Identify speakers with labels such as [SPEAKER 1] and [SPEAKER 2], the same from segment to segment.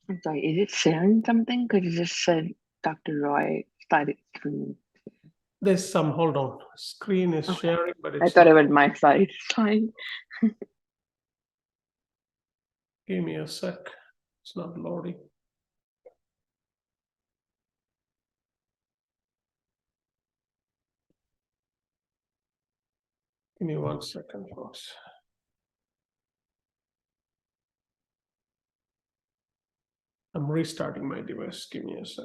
[SPEAKER 1] I'm sorry, is it sharing something? Because it just said Dr. Roy started screen.
[SPEAKER 2] There's some, hold on. Screen is
[SPEAKER 1] Okay.
[SPEAKER 2] sharing, but
[SPEAKER 1] I
[SPEAKER 2] it's
[SPEAKER 1] thought
[SPEAKER 2] not.
[SPEAKER 1] it was my side. It's fine.
[SPEAKER 2] Give me a sec. It's not loading. Give me 1 second, folks. I'm restarting my device. Give me a sec.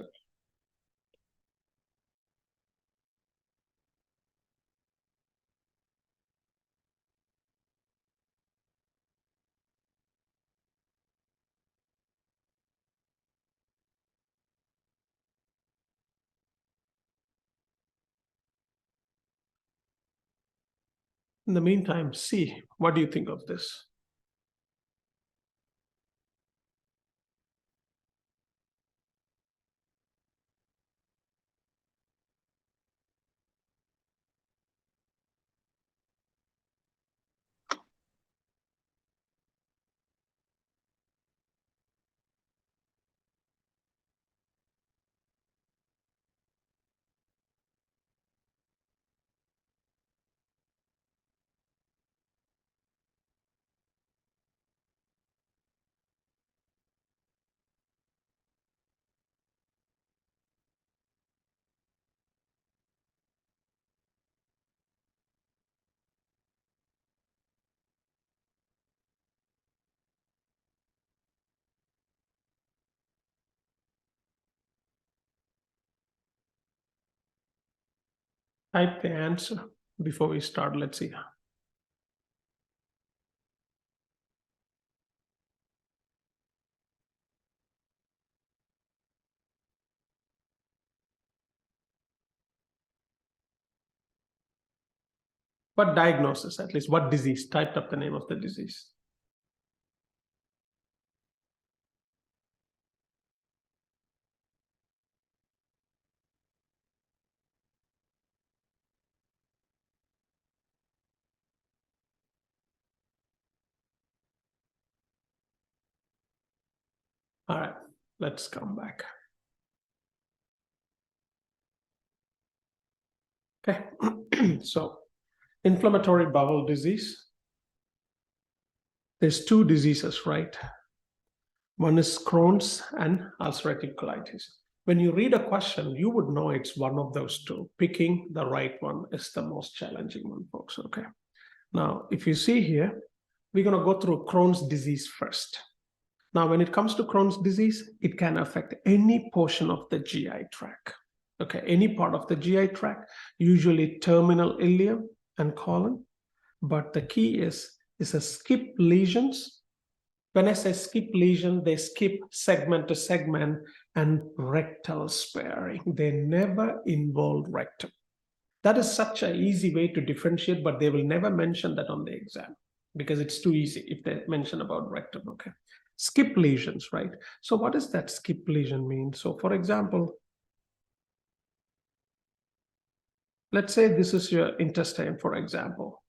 [SPEAKER 2] In the meantime, C, what do you think of this? Type the answer before we start. Let's see. What diagnosis, at least? What disease? Typed up the name of the disease. All right, let's come back. Okay, so inflammatory bowel disease. There's two diseases, right? One is Crohn's and ulcerative colitis. When you read a question, you would know it's one of those two. Picking the right one is the most challenging one, folks. Okay. Now, if you see here, we're going to go through Crohn's disease first. Now, when it comes to Crohn's disease, it can affect any portion of the GI tract. Okay, any part of the GI tract, usually terminal ileum and colon. But the key is a skip lesions. When I say skip lesion, they skip segment to segment and rectal sparing. They never involve rectum. That is such an easy way to differentiate, but they will never mention that on the exam because it's too easy if they mention about rectum. Okay. Skip lesions, right? So what does that skip lesion mean? So for example, let's say this is your intestine, for example.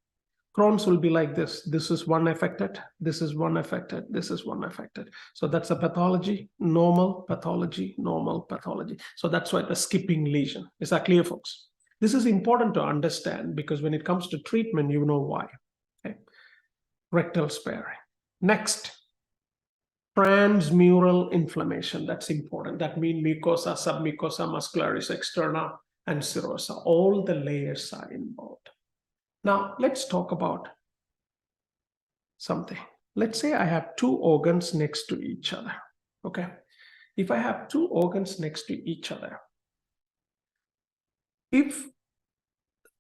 [SPEAKER 2] Crohn's will be like this. This is one affected, this is one affected, this is one affected. So that's a pathology, normal, pathology, normal, pathology. So that's why the skipping lesion. Is that clear, folks? This is important to understand because when it comes to treatment, you know why. Okay. Rectal sparing. Next, transmural inflammation. That's important. That means mucosa, submucosa, muscularis externa, and serosa. All the layers are involved. Now, let's talk about something. Let's say I have two organs next to each other. Okay. If I have two organs next to each other, if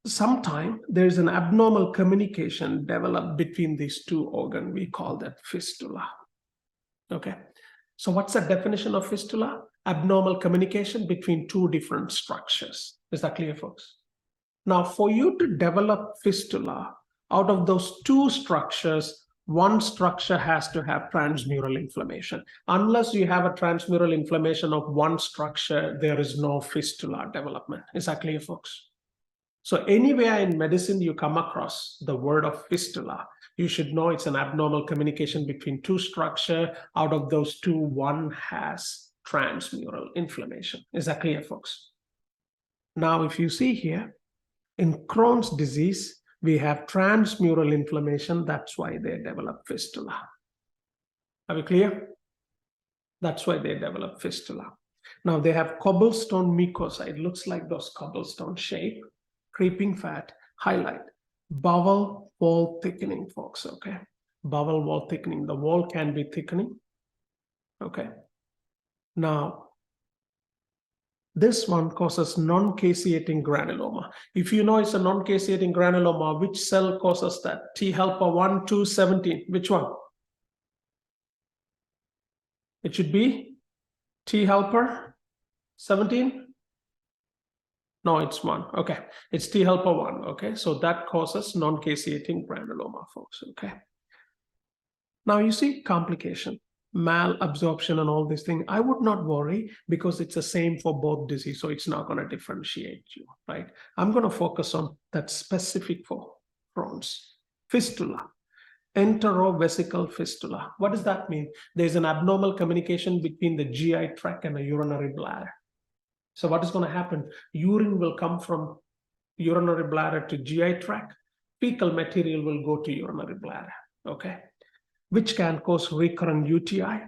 [SPEAKER 2] sometime there's an abnormal communication developed between these two organs, we call that fistula. Okay. So what's the definition of fistula? Abnormal communication between two different structures. Is that clear, folks? Now, for you to develop fistula, out of those two structures, one structure has to have transmural inflammation. Unless you have a transmural inflammation of one structure, there is no fistula development. Is that clear, folks? So anywhere in medicine you come across the word of fistula, You should know it's an abnormal communication between two structures. Out of those two, one has transmural inflammation. Is that clear, folks? Now, if you see here, in Crohn's disease, we have transmural inflammation. That's why they develop fistula. Are we clear? That's why they develop fistula. Now they have cobblestone mucosa. It looks like those cobblestone shape, creeping fat, highlight, bowel wall thickening, folks, okay? Bowel wall thickening. The wall can be thickening, okay? Now, this one causes non-caseating granuloma. If you know it's a non-caseating granuloma, which cell causes that? T helper 1, 2, 17. Which one? It should be T helper 17. No, it's 1. Okay, it's T helper 1. Okay, so that causes non-caseating granuloma, folks. Okay. Now you see complication, malabsorption and all these things. I would not worry because it's the same for both disease, so it's not going to differentiate you, right? I'm going to focus on that specific for Crohn's. Fistula, enterovesical fistula. What does that mean? There's an abnormal communication between the GI tract and the urinary bladder. So what is going to happen? Urine will come from urinary bladder to GI tract. Fecal material will go to urinary bladder, okay? Which can cause recurrent UTI.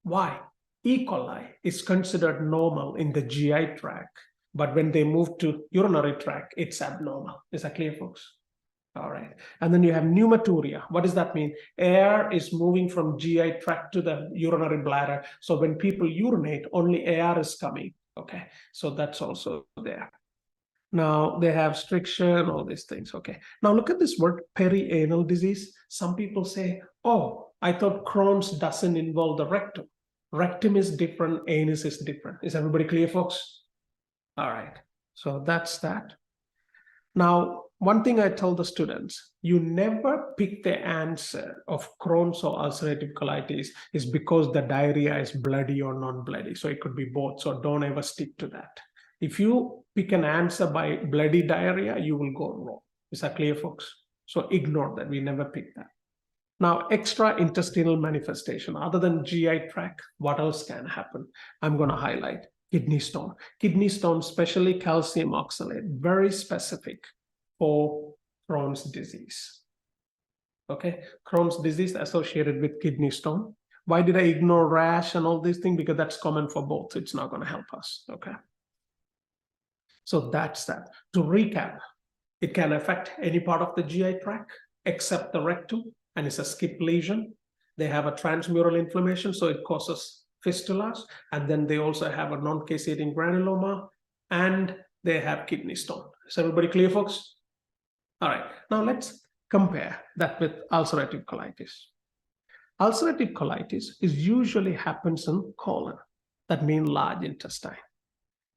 [SPEAKER 2] Why? E. coli is considered normal in the GI tract, but when they move to urinary tract, it's abnormal. Is that clear, folks? All right. And then you have pneumaturia. What does that mean? Air is moving from GI tract to the urinary bladder. So when people urinate, only air is coming. Okay. So that's also there. Now they have stricture, all these things. Okay. Now look at this word, perianal disease. Some people say, oh, I thought Crohn's doesn't involve the rectum. Rectum is different, anus is different. Is everybody clear, folks? All right. So that's that. Now, one thing I tell the students, you never pick the answer of Crohn's or ulcerative colitis is because the diarrhea is bloody or non-bloody. So it could be both. So don't ever stick to that. If you pick an answer by bloody diarrhea, you will go wrong. Is that clear, folks? So ignore that. We never pick that. Now, extra-intestinal manifestation. Other than GI tract, what else can happen? I'm going to highlight kidney stone. Kidney stone, especially calcium oxalate, very specific for Crohn's disease. Okay, Crohn's disease associated with kidney stone. Why did I ignore rash and all these things? Because that's common for both. It's not going to help us. Okay. So that's that. To recap, it can affect any part of the GI tract except the rectum, and it's a skip lesion. They have a transmural inflammation, so it causes fistulas, and then they also have a non-caseating granuloma, and they have kidney stone. Is everybody clear, folks? All right, now let's compare that with ulcerative colitis. Ulcerative colitis usually happens in colon, that means large intestine.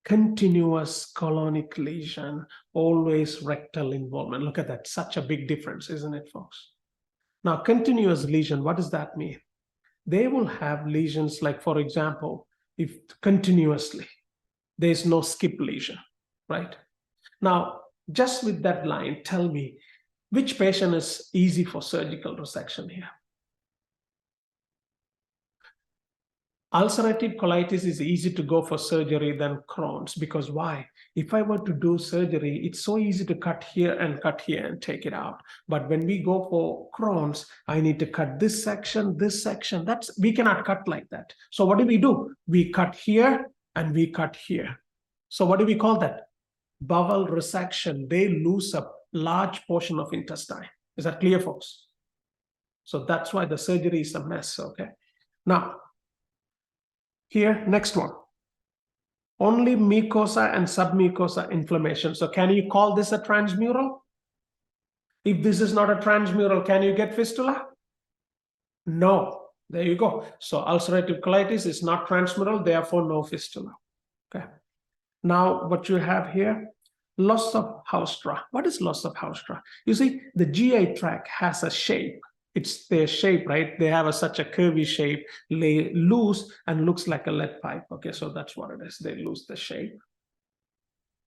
[SPEAKER 2] Continuous colonic lesion, always rectal involvement. Look at that, such a big difference, isn't it, folks? Now, continuous lesion, what does that mean? They will have lesions like, for example, if continuously, there's no skip lesion, right? Now, just with that line, tell me, which patient is easy for surgical resection here? Ulcerative colitis is easy to go for surgery than Crohn's, because why? If I were to do surgery, it's so easy to cut here and take it out. But when we go for Crohn's, I need to cut this section. We cannot cut like that. So what do? We cut here and we cut here. So what do we call that? Bowel resection. They lose a large portion of intestine. Is that clear, folks? So that's why the surgery is a mess, okay? Now, here, next one. Only mucosa and submucosa inflammation. So can you call this a transmural? If this is not a transmural, can you get fistula? No. There you go. So ulcerative colitis is not transmural, therefore no fistula. Okay. Now what you have here, loss of Haustra. What is loss of Haustra? You see, the GI tract has a shape. It's their shape, right? They have such a curvy shape, lay loose and looks like a lead pipe. Okay, so that's what it is. They lose the shape.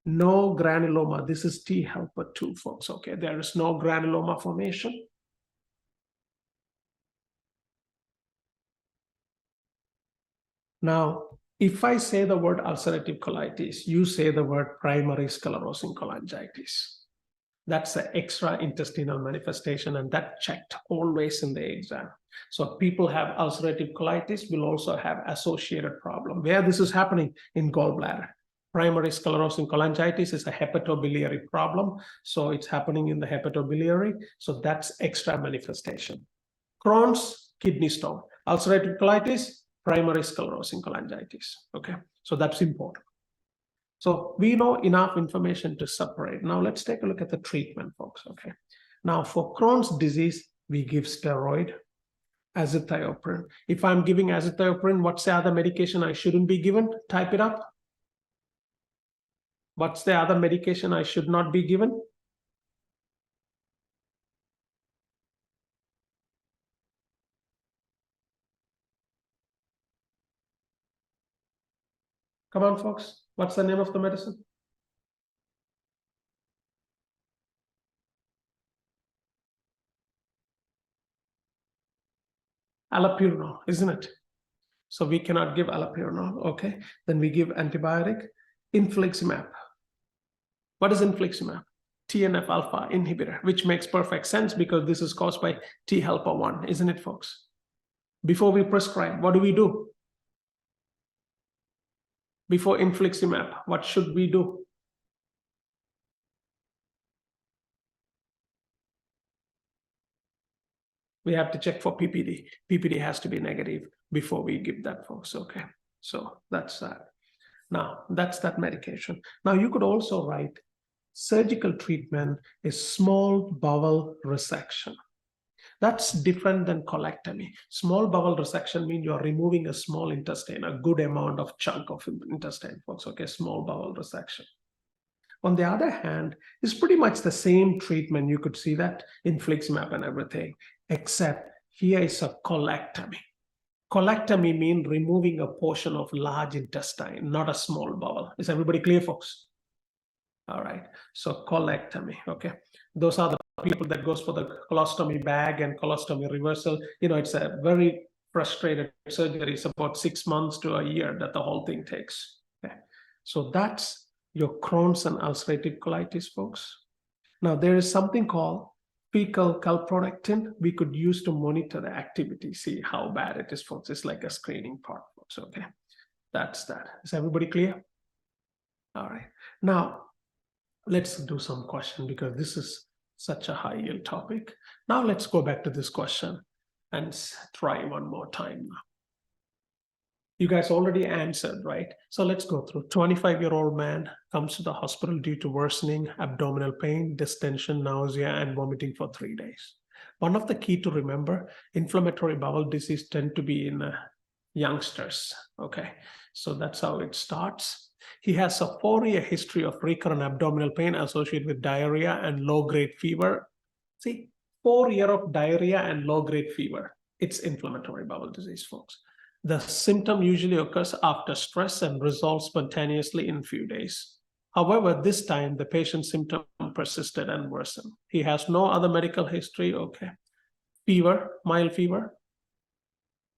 [SPEAKER 2] No granuloma. This is T helper 2, folks. Okay, there is no granuloma formation. Now, if I say the word ulcerative colitis, you say the word primary sclerosing cholangitis. That's an extra intestinal manifestation, and that checked always in the exam. So people have ulcerative colitis will also have associated problem. Where this is happening? In gallbladder. Primary sclerosing cholangitis is a hepatobiliary problem. So it's happening in the hepatobiliary. So that's extra manifestation. Crohn's, kidney stone. Ulcerative colitis, primary sclerosing cholangitis. Okay, so that's important. So we know enough information to separate. Now let's take a look at the treatment, folks. Okay. Now for Crohn's disease, we give steroid, azathioprine. If I'm giving azathioprine, what's the other medication I shouldn't be given? Type it up. What's the other medication I should not be given? Come on, folks. What's the name of the medicine? Allopurinol, isn't it? So we cannot give allopurinol, okay? Then we give antibiotic, infliximab. What is infliximab? TNF alpha inhibitor, which makes perfect sense because this is caused by T helper 1, isn't it, folks? Before we prescribe, what do we do? Before infliximab, what should we do? We have to check for PPD. PPD has to be negative before we give that, folks, okay? So that's that. Now, that's that medication. Now, you could also write surgical treatment is small bowel resection. That's different than colectomy. Small bowel resection means you're removing a small intestine, a good amount of chunk of intestine, folks, okay? Small bowel resection. On the other hand, it's pretty much the same treatment. You could see that infliximab and everything, except here is a colectomy. Colectomy means removing a portion of large intestine, not a small bowel. Is everybody clear, folks? All right, so colectomy, okay? Those are the people that goes for the colostomy bag and colostomy reversal. You know, it's a very frustrated surgery. It's about 6 months to a year that the whole thing takes, okay? So that's your Crohn's and ulcerative colitis, folks. Now, there is something called fecal calprotectin we could use to monitor the activity, see how bad it is, folks. It's like a screening part, folks, okay? That's that. Is everybody clear? All right. Now, let's do some question because this is such a high yield topic. Now, let's go back to this question and try one more time now. You guys already answered, right? So let's go through. 25-year-old man comes to the hospital due to worsening abdominal pain, distension, nausea, and vomiting for 3 days. One of the key to remember, inflammatory bowel disease tend to be in youngsters, okay? So that's how it starts. He has a 4-year history of recurrent abdominal pain associated with diarrhea and low-grade fever. See, 4 years of diarrhea and low-grade fever. It's inflammatory bowel disease, folks. The symptom usually occurs after stress and resolves spontaneously in a few days. However, this time the patient's symptom persisted and worsened. He has no other medical history, okay. Fever, mild fever.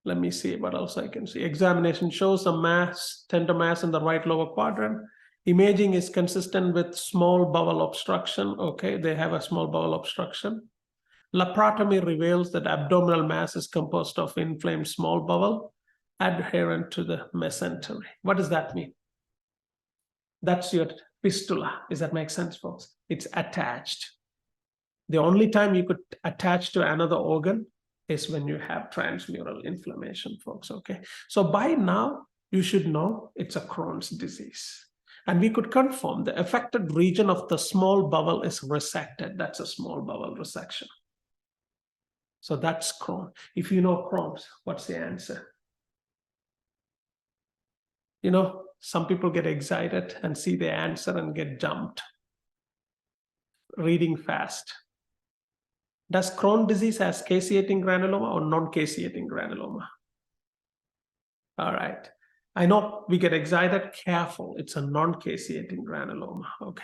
[SPEAKER 2] Let me see what else I can see. Examination shows a mass, tender mass in the right lower quadrant. Imaging is consistent with small bowel obstruction, okay. They have a small bowel obstruction. Laparotomy reveals that abdominal mass is composed of inflamed small bowel adherent to the mesentery. What does that mean? That's your fistula. Does that make sense, folks? It's attached. The only time you could attach to another organ is when you have transmural inflammation, folks, okay? So by now, you should know it's a Crohn's disease. And we could confirm the affected region of the small bowel is resected. That's a small bowel resection. So that's Crohn. If you know Crohn's, what's the answer? You know, some people get excited and see the answer and get jumped. Reading fast. Does Crohn's disease has caseating granuloma or non-caseating granuloma? All right. I know we get excited. Careful. It's a non-caseating granuloma. Okay.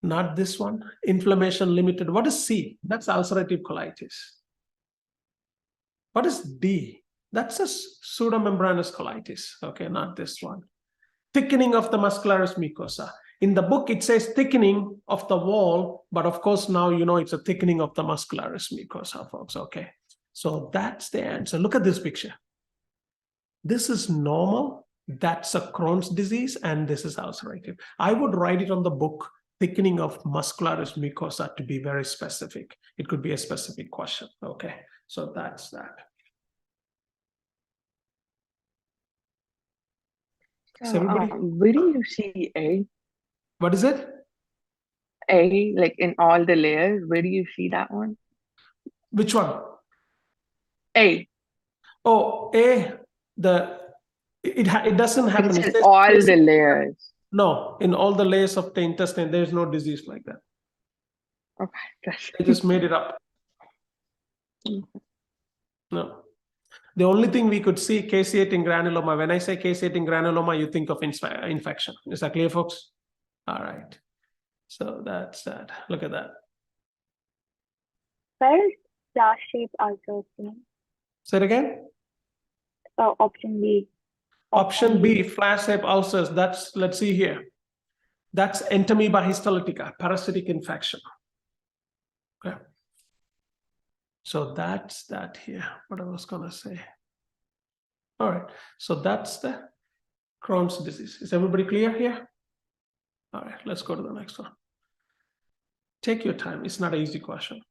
[SPEAKER 2] Not this one. Inflammation limited. What is C? That's ulcerative colitis. What is D? That's a pseudomembranous colitis, okay, not this one. Thickening of the muscularis mucosa. In the book, it says thickening of the wall, but of course, now you know it's a thickening of the muscularis mucosa, folks, okay? So that's the answer. Look at this picture. This is normal, that's a Crohn's disease, and this is ulcerative. I would write it on the book, thickening of muscularis mucosa, to be very specific. It could be a specific question, okay? So that's that.
[SPEAKER 1] So, where do you see A?
[SPEAKER 2] What is it?
[SPEAKER 1] A, like in all the layers, where do you see that one?
[SPEAKER 2] Which one?
[SPEAKER 1] A.
[SPEAKER 2] Oh, it doesn't happen.
[SPEAKER 1] It's in all the layers.
[SPEAKER 2] No, in all the layers of the intestine, there's no disease like that.
[SPEAKER 1] Okay.
[SPEAKER 2] They just made it up. No. The only thing we could see, caseating granuloma. When I say caseating granuloma, you think of infection. Is that clear, folks? All right. So that's that. Look at that.
[SPEAKER 3] Where is flash-shaped ulcers seen?
[SPEAKER 2] Say it again.
[SPEAKER 3] Option B.
[SPEAKER 2] Option B, flash-shaped ulcers. That's, let's see here. That's Entamoeba histolytica, parasitic infection. Okay. So that's that here. What I was going to say. All right. So that's the Crohn's disease. Is everybody clear here? All right. Let's go to the next one. Take your time. It's not an easy question.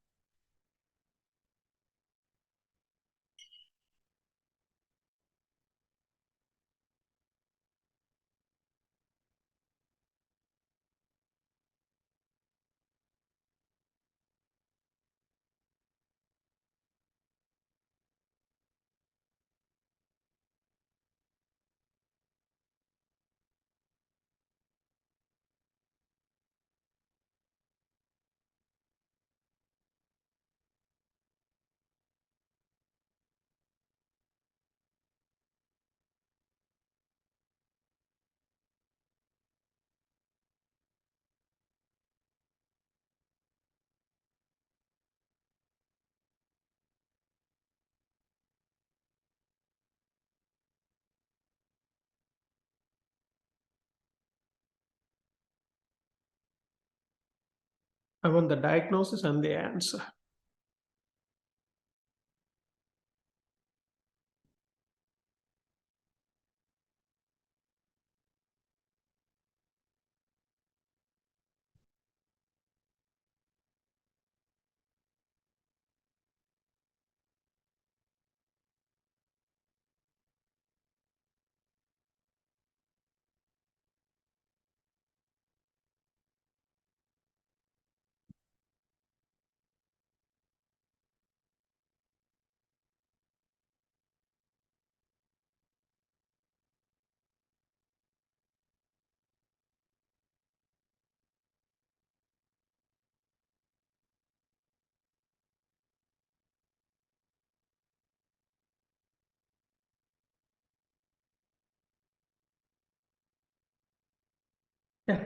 [SPEAKER 2] I want the diagnosis and the answer. Yeah.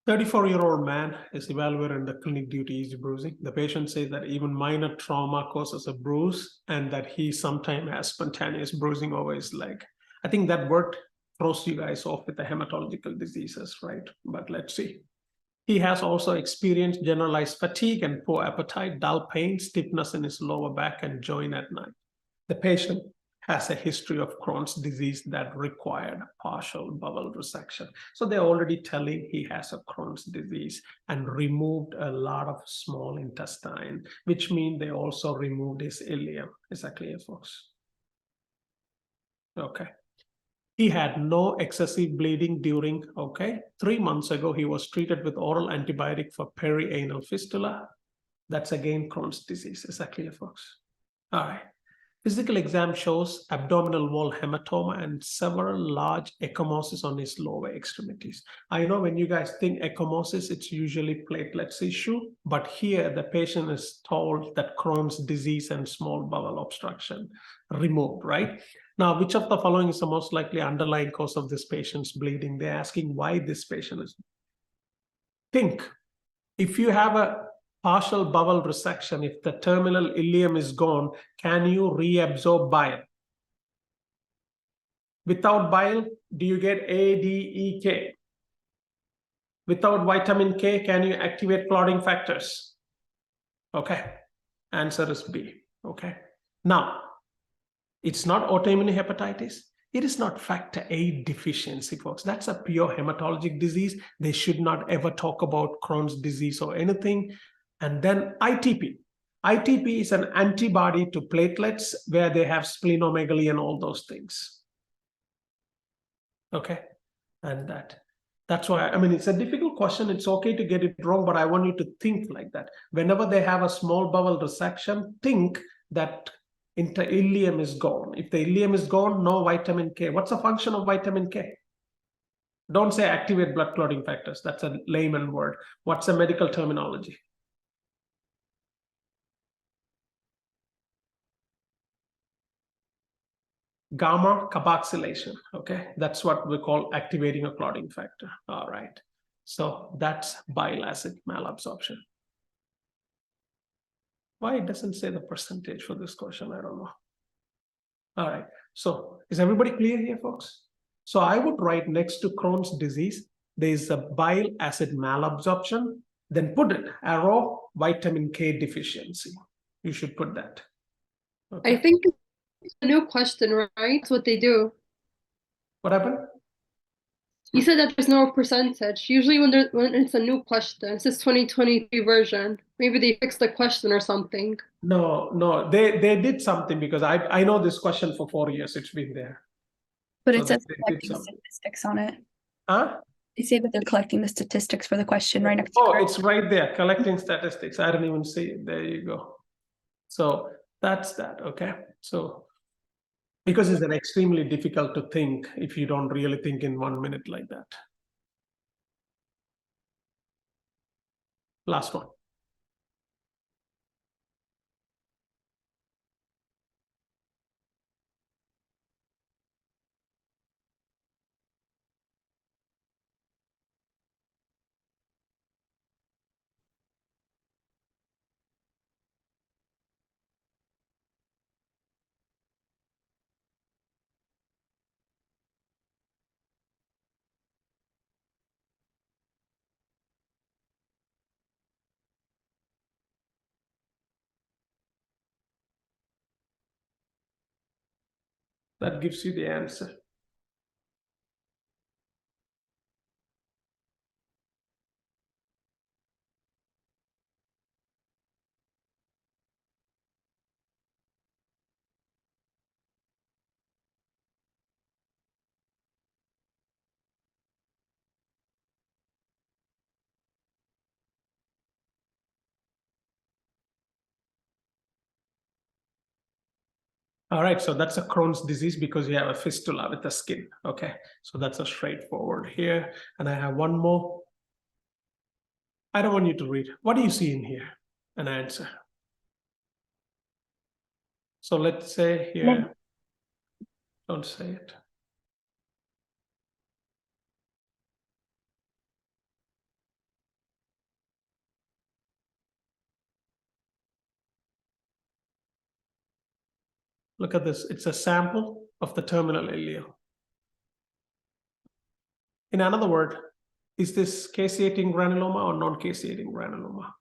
[SPEAKER 2] 34-year-old man is evaluated in the clinic due to easy bruising. The patient says that even minor trauma causes a bruise and that he sometimes has spontaneous bruising over his leg. I think that word throws you guys off with the hematological diseases, right? But let's see. He has also experienced generalized fatigue and poor appetite, dull pain, stiffness in his lower back and joint at night. The patient has a history of Crohn's disease that required partial bowel resection. So they're already telling he has a Crohn's disease and removed a lot of small intestine, which means they also removed his ileum. Is that clear, folks? Okay. He had no excessive bleeding during, 3 months ago, he was treated with oral antibiotic for perianal fistula. That's again Crohn's disease. Is that clear, folks? All right. Physical exam shows abdominal wall hematoma and several large ecchymosis on his lower extremities. I know when you guys think ecchymosis, it's usually platelets issue, but here the patient is told that Crohn's disease and small bowel obstruction removed, right? Now, which of the following is the most likely underlying cause of this patient's bleeding? They're asking why this patient is. Think, if you have a partial bowel resection, if the terminal ileum is gone, can you reabsorb bile? Without bile, do you get A, D, E, K? Without vitamin K, can you activate clotting factors? Okay, answer is B. Okay, now it's not autoimmune hepatitis. It is not factor VIII deficiency, folks. That's a pure hematologic disease. They should not ever talk about Crohn's disease or anything. And then ITP. ITP is an antibody to platelets where they have splenomegaly and all those things. Okay, and that's why, I mean, it's a difficult question. It's okay to get it wrong, but I want you to think like that. Whenever they have a small bowel resection, think that inter-ileum is gone. If the ileum is gone, no vitamin K. What's the function of vitamin K? Don't say activate blood clotting factors. That's a layman word. What's the medical terminology? Gamma carboxylation. Okay, that's what we call activating a clotting factor. All right, so that's bile acid malabsorption. Why it doesn't say the percentage for this question, I don't know. All right, so is everybody clear here, folks? So I would write next to Crohn's disease, there is a bile acid malabsorption, then put it, arrow, vitamin K deficiency. You should put that. Okay.
[SPEAKER 4] I think it's a new question, right? That's what they do.
[SPEAKER 2] What happened?
[SPEAKER 4] You said that there's no percentage. Usually when it's a new question, it's this 2023 version. Maybe they fixed the question or something.
[SPEAKER 2] No, they did something because I know this question for 4 years. It's been there.
[SPEAKER 5] But
[SPEAKER 2] So
[SPEAKER 5] it says
[SPEAKER 2] they did
[SPEAKER 5] collecting
[SPEAKER 2] something.
[SPEAKER 5] statistics on it.
[SPEAKER 2] Huh?
[SPEAKER 5] They say that they're collecting the statistics for the question right next to
[SPEAKER 2] Oh,
[SPEAKER 5] correct.
[SPEAKER 2] it's right there, collecting statistics. I didn't even see it. There you go. So that's that, okay? So, because it's an extremely difficult to think if you don't really think in 1 minute like that. Last one. That gives you the answer. All right, so that's a Crohn's disease because you have a fistula with the skin. Okay, so that's a straightforward here. And I have one more. I don't want you to read. What do you see in here? An answer. So let's say here, don't say it. Look at this. It's a sample of the terminal ileum. In another word, is this caseating granuloma or non-caseating granuloma?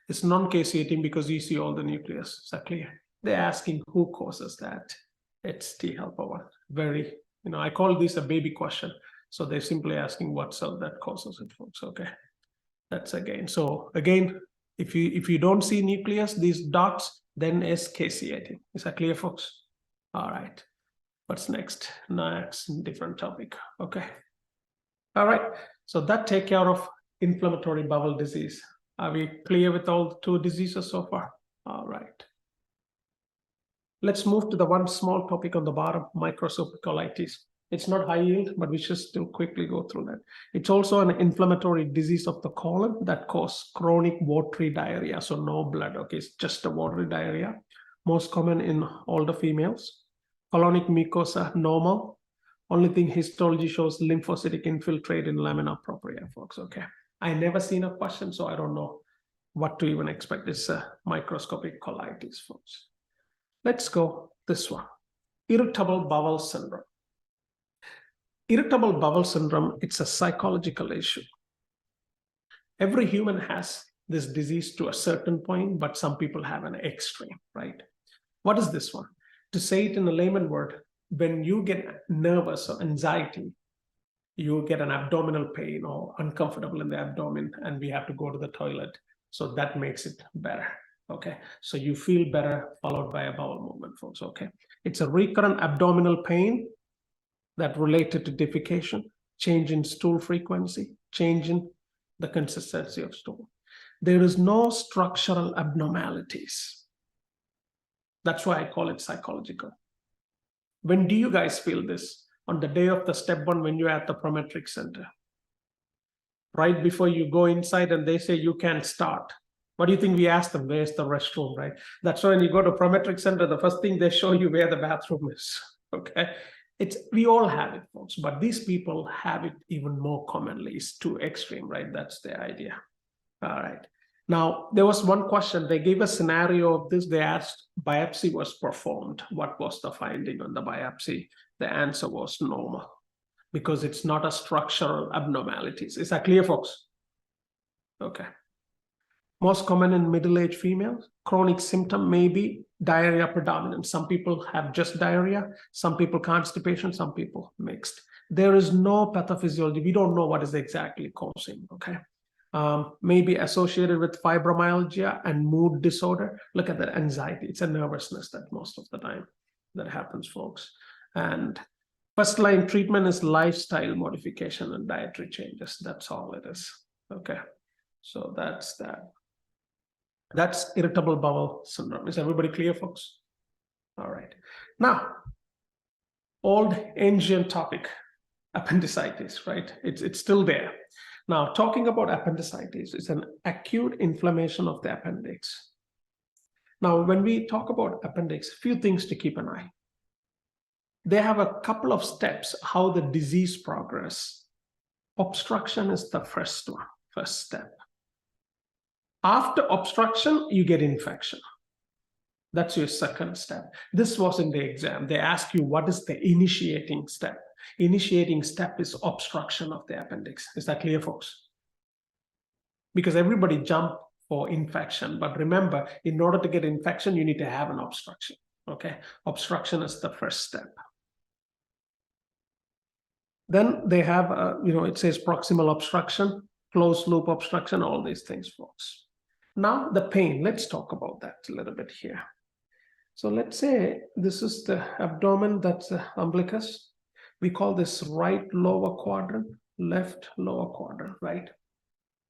[SPEAKER 2] It's non-caseating because you see all the nucleus. Is that clear? They're asking who causes that. It's T helper 1. Very, I call this a baby question. So they're simply asking what cell that causes it, folks. Okay, that's again. So again, if you don't see nucleus, these dots, then is caseating. Is that clear, folks? All right. What's next? Next, different topic. Okay. All right. So that take care of inflammatory bowel disease. Are we clear with all 2 diseases so far? All right. Let's move to the one small topic on the bottom, microscopic colitis. It's not high yield, but we should still quickly go through that. It's also an inflammatory disease of the colon that causes chronic watery diarrhea. So no blood, okay, it's just a watery diarrhea. Most common in older females. Colonic mucosa, normal. Only thing histology shows lymphocytic infiltrate in lamina propria, folks, okay. I never seen a question, so I don't know what to even expect. It's a microscopic colitis, folks. Let's go this one. Irritable bowel syndrome. irritable bowel syndrome, it's a psychological issue. Every human has this disease to a certain point, but some people have an extreme, right? What is this one? To say it in a layman word, when you get nervous or anxiety, you get an abdominal pain or uncomfortable in the abdomen, and we have to go to the toilet. So that makes it better. Okay, so you feel better, followed by a bowel movement, folks. Okay, it's a recurrent abdominal pain that related to defecation, change in stool frequency, change in the consistency of stool. There is no structural abnormalities. That's why I call it psychological. When do you guys feel this? On the day of the step one, when you're at the Prometric Center. Right before you go inside and they say you can't start. What do you think we ask them? Where's the restroom, right? That's why when you go to Prometric Center, the first thing they show you where the bathroom is, okay? We all have it, folks, but these people have it even more commonly. It's too extreme, right? That's the idea. All right. Now, there was one question. They gave a scenario of this. They asked, biopsy was performed. What was the finding on the biopsy? The answer was normal, because it's not a structural abnormalities. Is that clear, folks? Okay. Most common in middle-aged females, chronic symptom may be diarrhea predominant. Some people have just diarrhea, some people constipation, some people mixed. There is no pathophysiology. We don't know what is exactly causing, okay? Maybe associated with fibromyalgia and mood disorder. Look at that anxiety. It's a nervousness that most of the time that happens, folks. And first line treatment is lifestyle modification and dietary changes. That's all it is, okay? So that's that. That's irritable bowel syndrome. Is everybody clear, folks? All right. Now, old ancient topic, appendicitis, right? It's still there. Now, talking about appendicitis, it's an acute inflammation of the appendix. Now, when we talk about appendix, a few things to keep an eye. They have a couple of steps how the disease progress. Obstruction is the first one, first step. After obstruction, you get infection. That's your second step. This was in the exam. They ask you, what is the initiating step? Initiating step is obstruction of the appendix. Is that clear, folks? Because everybody jump for infection. But remember, in order to get infection, you need to have an obstruction. Okay? Obstruction is the first step. Then they have, it says proximal obstruction, closed loop obstruction, all these things, folks. Now the pain, let's talk about that a little bit here. So let's say this is the abdomen, that's the umbilicus. We call this right lower quadrant, left lower quadrant, right?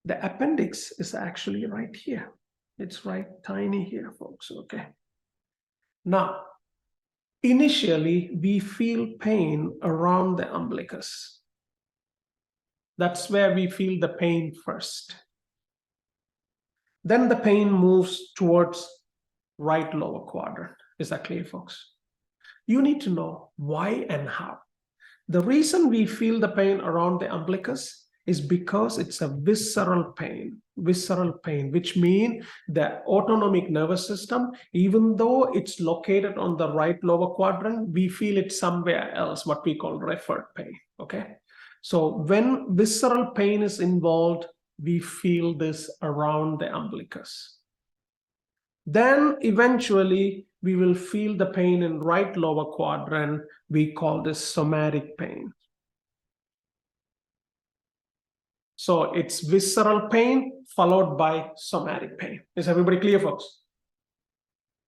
[SPEAKER 2] The appendix is actually right here. It's right tiny here, folks, okay? Now, initially, we feel pain around the umbilicus. That's where we feel the pain first. Then the pain moves towards right lower quadrant. Is that clear, folks? You need to know why and how. The reason we feel the pain around the umbilicus is because it's a visceral pain, which means the autonomic nervous system, even though it's located on the right lower quadrant, we feel it somewhere else, what we call referred pain, okay? So when visceral pain is involved, we feel this around the umbilicus. Then eventually we will feel the pain in right lower quadrant. We call this somatic pain. So it's visceral pain followed by somatic pain. Is everybody clear, folks?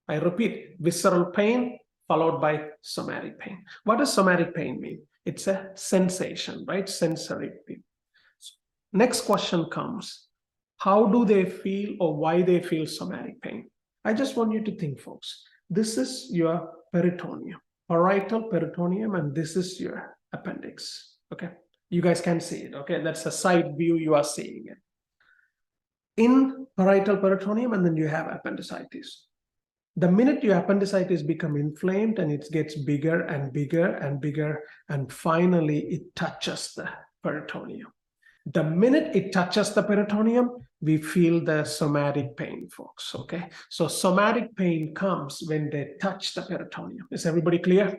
[SPEAKER 2] I repeat, visceral pain followed by somatic pain. What does somatic pain mean? It's a sensation, right? Sensory pain. Next question comes, how do they feel or why they feel somatic pain? I just want you to think, folks. This is your peritoneum, parietal peritoneum, and this is your appendix, okay? You guys can see it, okay? That's a side view, you are seeing it. In parietal peritoneum, and then you have appendicitis. The minute your appendicitis become inflamed and it gets bigger and bigger and bigger, and finally it touches the peritoneum. The minute it touches the peritoneum, we feel the somatic pain, folks, okay? So somatic pain comes when they touch the peritoneum. Is everybody clear?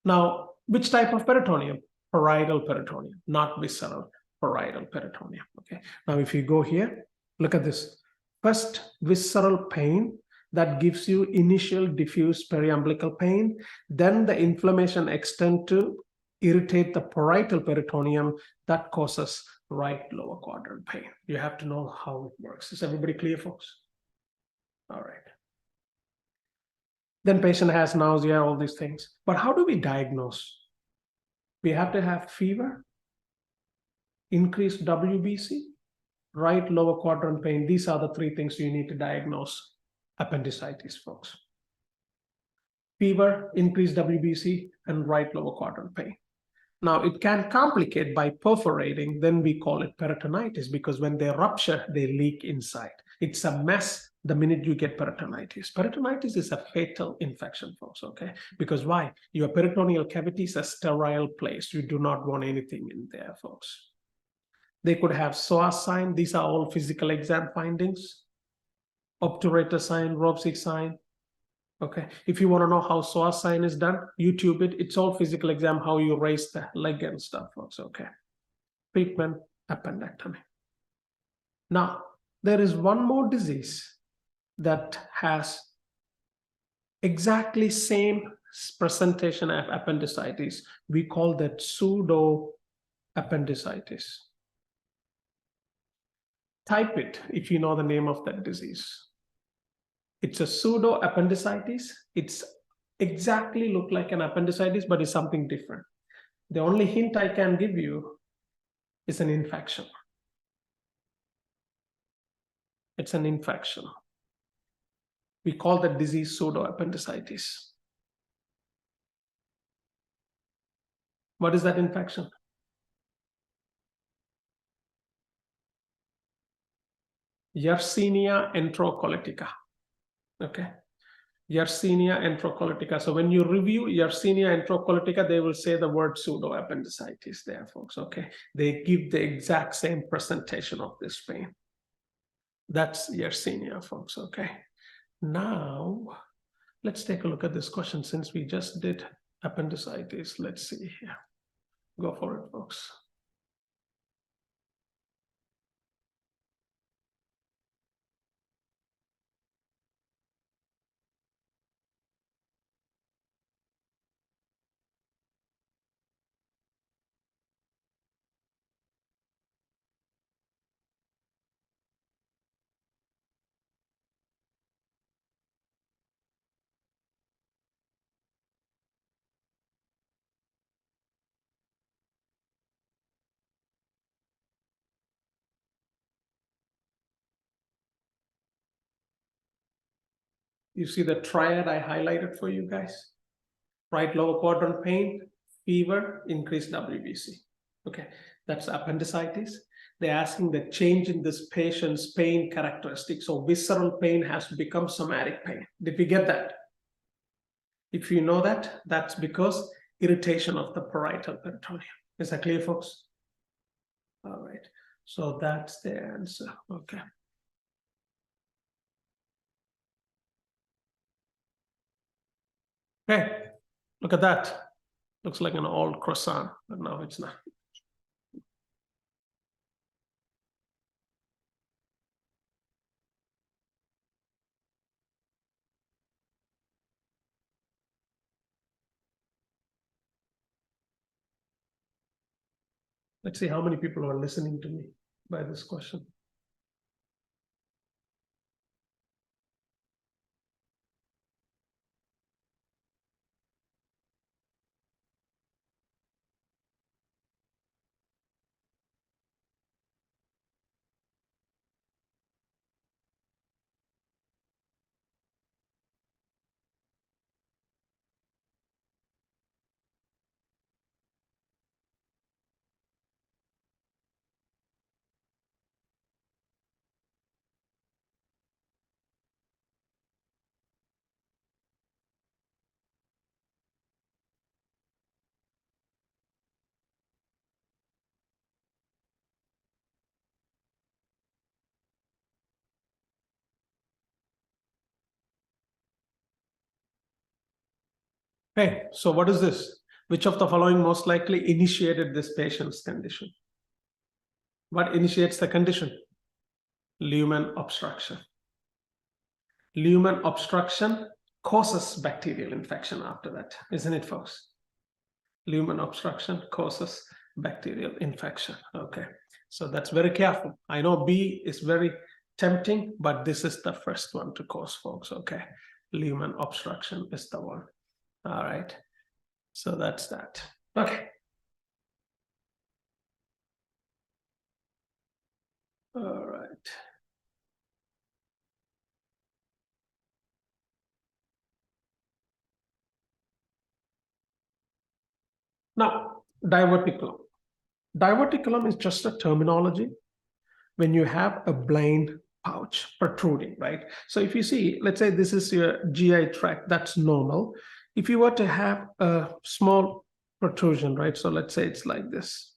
[SPEAKER 2] Now, which type of peritoneum? parietal peritoneum, not visceral, parietal peritoneum. Okay. Now, if you go here, look at this. First, visceral pain that gives you initial diffuse periumbilical pain. Then the inflammation extends to irritate the parietal peritoneum that causes right lower quadrant pain. You have to know how it works. Is everybody clear, folks? All right. Then patient has nausea, all these things. But how do we diagnose? We have to have fever, increased WBC, right lower quadrant pain. These are the three things you need to diagnose appendicitis, folks. Fever, increased WBC, and right lower quadrant pain. Now, it can complicate by perforating, then we call it peritonitis, because when they rupture, they leak inside. It's a mess the minute you get peritonitis. Peritonitis is a fatal infection, folks, okay? Because why? Your peritoneal cavity is a sterile place. You do not want anything in there, folks. They could have psoas sign. These are all physical exam findings. Obturator sign, Ropsig sign. Okay, if you want to know how psoas sign is done, YouTube it. It's all physical exam, how you raise the leg and stuff, folks. Okay. Treatment, appendectomy. Now, there is one more disease that has exactly same presentation of appendicitis. We call that pseudo appendicitis. Type it if you know the name of that disease. It's a pseudo appendicitis. It's exactly look like an appendicitis, but it's something different. The only hint I can give you is an infection. It's an infection. We call that disease pseudo appendicitis. What is that infection? Yersinia enterocolitica. Okay. Yersinia enterocolitica. So when you review Yersinia enterocolitica, they will say the word pseudo appendicitis there, folks. Okay. They give the exact same presentation of this pain. That's Yersinia, folks. Okay. Now, let's take a look at this question since we just did appendicitis. Let's see here. Go for it, folks. You see the triad I highlighted for you guys? Right lower quadrant pain, fever, increased WBC. Okay, that's appendicitis. They're asking the change in this patient's pain characteristics. So visceral pain has to become somatic pain. Did we get that? If you know that, that's because irritation of the parietal peritoneum. Is that clear, folks? All right, so that's the answer. Okay. Okay, look at that. Looks like an old croissant, but no, it's not. Let's see how many people are listening to me by this question. Okay, so what is this? Which of the following most likely initiated this patient's condition? What initiates the condition? Lumen obstruction. Lumen obstruction causes bacterial infection after that, isn't it, folks? Lumen obstruction causes bacterial infection. Okay, so that's very careful. I know B is very tempting, but this is the first one to cause, folks. Okay, lumen obstruction is the one. All right, so that's that. Okay. All right. Now, diverticulum. Diverticulum is just a terminology when you have a blind pouch protruding, right? So if you see, let's say this is your GI tract, that's normal. If you were to have a small protrusion, right? So let's say it's like this.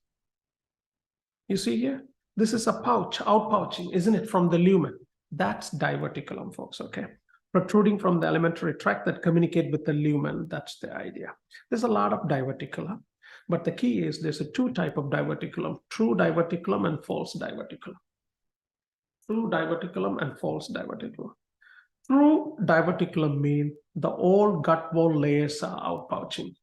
[SPEAKER 2] You see here, this is a pouch, outpouching, isn't it, from the lumen? That's diverticulum, folks, okay? Protruding from the alimentary tract that communicate with the lumen, that's the idea. There's a lot of diverticulum, but the key is there's a two type of diverticulum, true diverticulum and false diverticulum. True diverticulum and false diverticulum. True diverticulum mean the all gut wall layers are outpouching.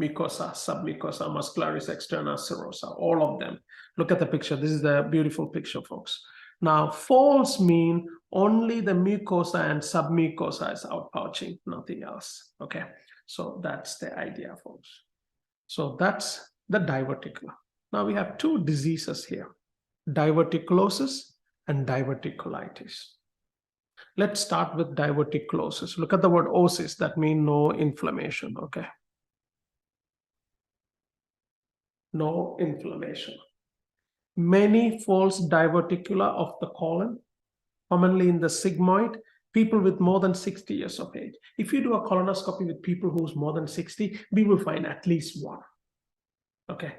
[SPEAKER 2] Mucosa, submucosa, muscularis externa, serosa, all of them. Look at the picture. This is the beautiful picture, folks. Now, false mean only the mucosa and submucosa is outpouching, nothing else. Okay, so that's the idea, folks. So that's the diverticulum. Now we have two diseases here, diverticulosis and diverticulitis. Let's start with diverticulosis. Look at the word osis, that means no inflammation, okay? No inflammation. Many false diverticula of the colon, commonly in the sigmoid, people with more than 60 years of age. If you do a colonoscopy with people who's more than 60, we will find at least one. Okay,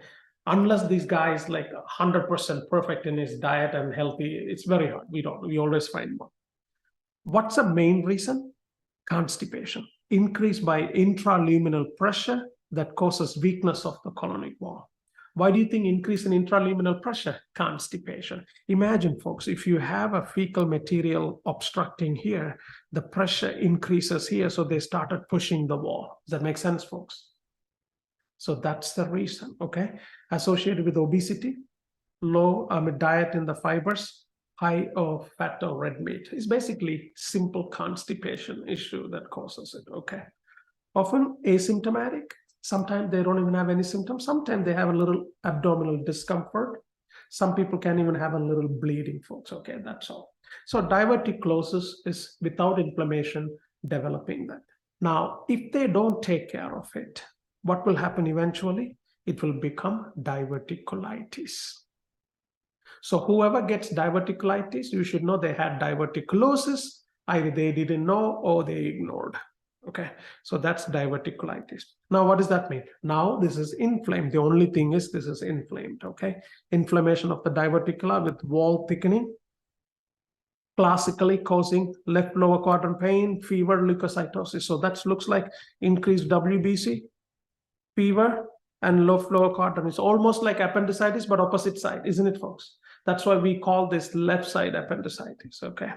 [SPEAKER 2] unless this guy is like 100% perfect in his diet and healthy, it's very hard. We always find one. What's the main reason? Constipation, increased by intraluminal pressure that causes weakness of the colonic wall. Why do you think increase in intraluminal pressure? Constipation. Imagine, folks, if you have a fecal material obstructing here, the pressure increases here, so they started pushing the wall. Does that make sense, folks? So that's the reason, okay? Associated with obesity, low diet in the fibers, high of fat or red meat. It's basically simple constipation issue that causes it, okay? Often asymptomatic. Sometimes they don't even have any symptoms. Sometimes they have a little abdominal discomfort. Some people can even have a little bleeding, folks. Okay, that's all. So diverticulosis is without inflammation developing that. Now, if they don't take care of it, what will happen eventually? It will become diverticulitis. So whoever gets diverticulitis, you should know they had diverticulosis. Either they didn't know or they ignored. Okay, so that's diverticulitis. Now, what does that mean? Now this is inflamed. The only thing is this is inflamed, okay? Inflammation of the diverticula with wall thickening, classically causing left lower quadrant pain, fever, leukocytosis. So that looks like increased WBC, fever, and left lower quadrant. It's almost like appendicitis, but opposite side, isn't it, folks? That's why we call this left side appendicitis, okay?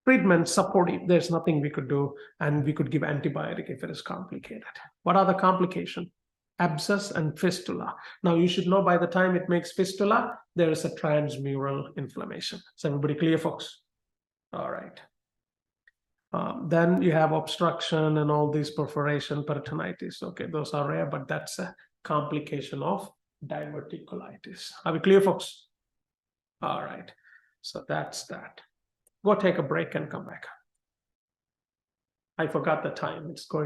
[SPEAKER 2] Treatment supportive, there's nothing we could do, and we could give antibiotic if it is complicated. What are the complications? Abscess and fistula. Now you should know by the time it makes fistula, there is a transmural inflammation. Is everybody clear, folks? All right. Then you have obstruction and all these perforation, peritonitis. Okay, those are rare, but that's a complication of diverticulitis. Are we clear, folks? All right, so that's that. Go take a break and come back. I forgot the time. It's going.